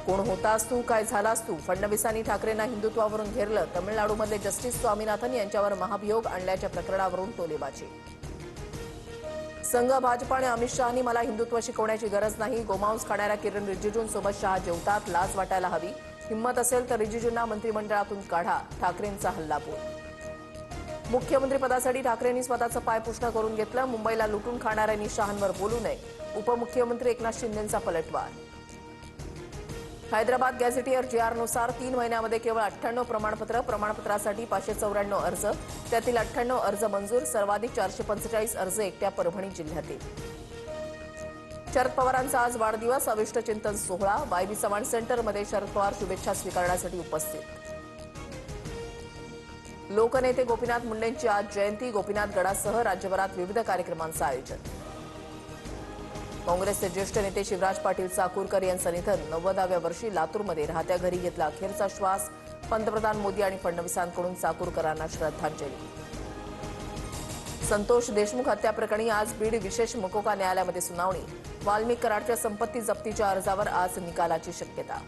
कोण होतास तू, काय झालास तू? फडणवीसांनी ठाकरेंना हिंदुत्वावरून घेरलं. तमिळनाडूमध्ये जस्टिस स्वामीनाथन यांच्यावर महाभियोग आणल्याच्या प्रकरणावरून टोलेबाजी. संघ भाजपा आणि अमित शहानी मला हिंदुत्व शिकवण्याची गरज नाही. गोमांस खाणाऱ्या किरण रिजिजूंसोबत शहा जेवतात. लाज वाटायला हवी. हिंमत असेल तर रिजिजूंना मंत्रिमंडळातून काढा. ठाकरेंचा हल्लाबोल. मुख्यमंत्रीपदासाठी ठाकरेंनी स्वतःचं पायपुष्ण करून घेतलं. मुंबईला लुटून खाणाऱ्यांनी शहांवर बोलू नये. उपमुख्यमंत्री एकनाथ शिंदेंचा पलटवार. हैदराबाद गॅझेटियर जीआरनुसार 3 महिन्यामध्ये केवळ 98 प्रमाणपत्र. प्रमाणपत्रासाठी 594 अर्ज, त्यातील 98 अर्ज मंजूर. सर्वाधिक 445 अर्ज एकट्या परभणी जिल्ह्यातील. शरद पवारांचा आज वाढदिवस. अविष्ट चिंतन सोहळा. वायबी चव्हाण सेंटरमध्ये शरद पवार शुभेच्छा स्वीकारण्यासाठी उपस्थित. लोकनेते गोपीनाथ मुंडेंची आज जयंती. गोपीनाथ गडासह राज्यभरात विविध कार्यक्रमांचं आयोजन. काँग्रेसचे ज्येष्ठ नेते शिवराज पाटील चाकूरकर यांचं निधन. 90व्या वर्षी लातूरमध्ये राहत्या घरी घेतला अखेरचा श्वास. पंतप्रधान मोदी आणि फडणवीसांकडून चाकूरकरांना श्रद्धांजली. संतोष देशमुख हत्या प्रकरणी आज बीड विशेष मकोका न्यायालयामध्ये सुनावणी. वाल्मिक कराडच्या संपत्ती जप्तीच्या अर्जावर आज निकालाची शक्यता.